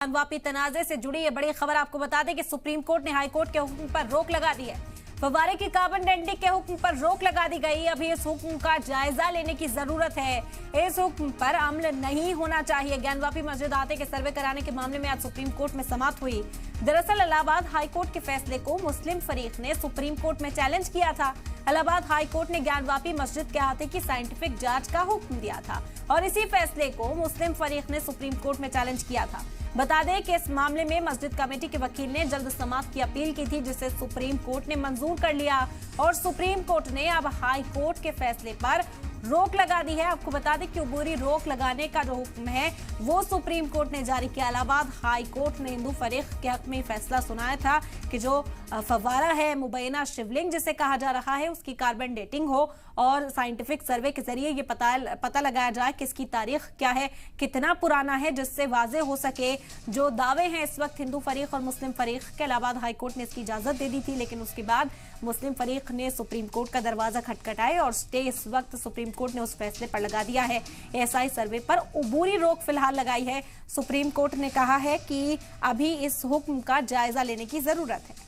वापी तनाजे से जुड़ी ये बड़ी खबर आपको बता दें कि सुप्रीम कोर्ट ने हाई कोर्ट के हुक्म पर रोक लगा दी है। फव्वारे की कार्बन डेंटिंग के हुक्म पर रोक लगा दी गई। अभी इस हुक्म का जायजा लेने की जरूरत है। इस हुक्म पर अमल नहीं होना चाहिए। ज्ञानवापी मस्जिद आते के सर्वे कराने के मामले में आज सुप्रीम कोर्ट में समाप्त हुई। दरअसल इलाहाबाद हाई कोर्ट के फैसले को मुस्लिम फरीक ने सुप्रीम कोर्ट में चैलेंज किया था। इलाहाबाद हाई कोर्ट ने ज्ञानवापी मस्जिद के अहाते की साइंटिफिक जांच का हुक्म दिया था और इसी फैसले को मुस्लिम फरीक ने सुप्रीम कोर्ट में चैलेंज किया था। बता दें कि इस मामले में मस्जिद कमेटी के वकील ने जल्द समाप्त की अपील की थी, जिसे सुप्रीम कोर्ट ने मंजूर कर लिया और सुप्रीम कोर्ट ने अब हाई कोर्ट के फैसले पर रोक लगा दी है। आपको बता दें कि अबूरी रोक लगाने का जो हुक्म है वो सुप्रीम कोर्ट ने जारी किया। इलाहाबाद हाई कोर्ट ने हिंदू फरीक के हक में फैसला सुनाया था कि जो फव्वारा है, मुबैना शिवलिंग जिसे कहा जा रहा है, उसकी कार्बन डेटिंग हो और साइंटिफिक सर्वे के जरिए ये पता लगाया जाए कि इसकी तारीख क्या है, कितना पुराना है, जिससे वाजे हो सके जो दावे हैं इस वक्त हिंदू फरीक और मुस्लिम फरीक के। इलाहाबाद हाई कोर्ट ने इसकी इजाजत दे दी थी, लेकिन उसके बाद मुस्लिम फरीक ने सुप्रीम कोर्ट का दरवाजा खटखटाया और स्टे इस वक्त सुप्रीम कोर्ट ने उस फैसले पर लगा दिया है। एएसआई सर्वे पर अबूरी रोक फिलहाल लगाई है। सुप्रीम कोर्ट ने कहा है कि अभी इस हुक्म का जायजा लेने की जरूरत है।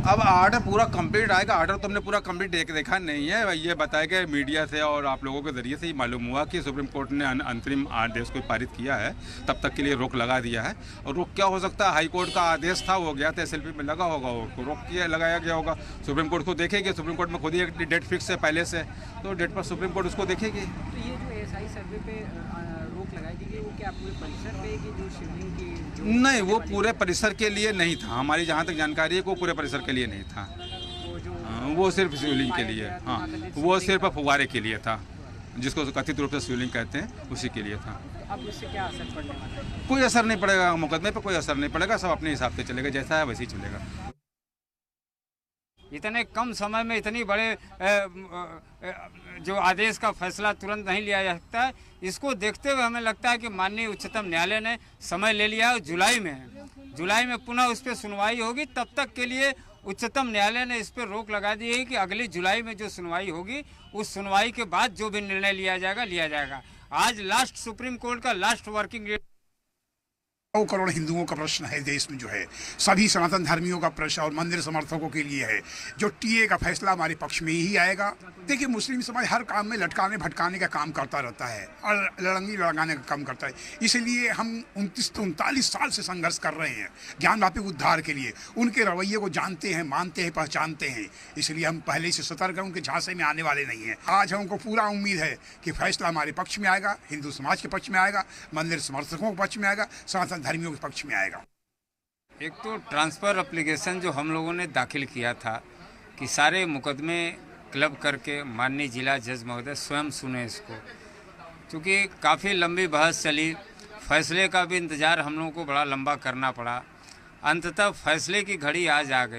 अब आर्डर पूरा कंप्लीट आएगा। आर्डर तो हमने पूरा कंप्लीट देखा नहीं है। ये बताया गया मीडिया से और आप लोगों के जरिए से ही मालूम हुआ कि सुप्रीम कोर्ट ने अंतरिम आदेश को पारित किया है, तब तक के लिए रोक लगा दिया है। और रोक क्या हो सकता है, हाई कोर्ट का आदेश था, वो गया था एसएलपी में लगा होगा, वो रोक लगाया गया होगा। सुप्रीम कोर्ट को देखेगी, सुप्रीम कोर्ट में खुद ही एक डेट फिक्स है पहले से, तो डेट पर सुप्रीम कोर्ट उसको देखेगी। तो ये जो एएसआई सर्वे पे रोक लगाई दी गई, वो क्या पूरे परिसर पे कि जो शिवलिंग की नहीं, वो पूरे परिसर के लिए नहीं था। हमारी जहाँ तक जानकारी है वो पूरे परिसर के लिए नहीं था, वो सिर्फ शिवलिंग के लिए। हाँ, वो सिर्फ फव्वारे के लिए था, जिसको कथित रूप से शिवलिंग कहते हैं, उसी के लिए था। अब इससे क्या असर पड़ने वाला है? कोई असर नहीं पड़ेगा, मुकदमे पे कोई असर नहीं पड़ेगा, सब अपने हिसाब से चलेगा, जैसा है वैसे ही चलेगा। इतने कम समय में इतनी बड़े जो आदेश का फैसला तुरंत नहीं लिया जा सकता है। इसको देखते हुए हमें लगता है कि माननीय उच्चतम न्यायालय ने समय ले लिया है। जुलाई में पुनः उस पर सुनवाई होगी। तब तक के लिए उच्चतम न्यायालय ने इस पर रोक लगा दी है कि अगली जुलाई में जो सुनवाई होगी, उस सुनवाई के बाद जो भी निर्णय लिया जाएगा। आज लास्ट सुप्रीम कोर्ट का लास्ट वर्किंग डे। 100 करोड़ हिंदुओं का प्रश्न है देश में, जो है सभी सनातन धर्मियों का प्रश्न और मंदिर समर्थकों के लिए है। जो टीए का फैसला हमारे पक्ष में ही आएगा। देखिए, मुस्लिम समाज हर काम में लटकाने भटकाने का काम करता रहता है और लड़ंगी लगाने का काम करता है। इसलिए हम 39 साल से संघर्ष कर रहे हैं ज्ञानवापी उद्धार के लिए। उनके रवैये को जानते हैं, मानते हैं, पहचानते हैं। इसलिए हम पहले से सतर्क हैं, उनके झांसे में आने वाले नहीं हैं। आज हमको पूरा उम्मीद है कि फैसला हमारे पक्ष में आएगा, हिंदू समाज के पक्ष में आएगा, मंदिर समर्थकों के पक्ष में आएगा, सनातन धर्मियों के पक्ष में आएगा। एक तो ट्रांसफ़र एप्लीकेशन जो हम लोगों ने दाखिल किया था कि सारे मुकदमे क्लब करके माननीय जिला जज महोदय स्वयं सुने इसको, क्योंकि काफ़ी लंबी बहस चली, फैसले का भी इंतज़ार हम लोगों को बड़ा लंबा करना पड़ा। अंततः फैसले की घड़ी आज आ गई।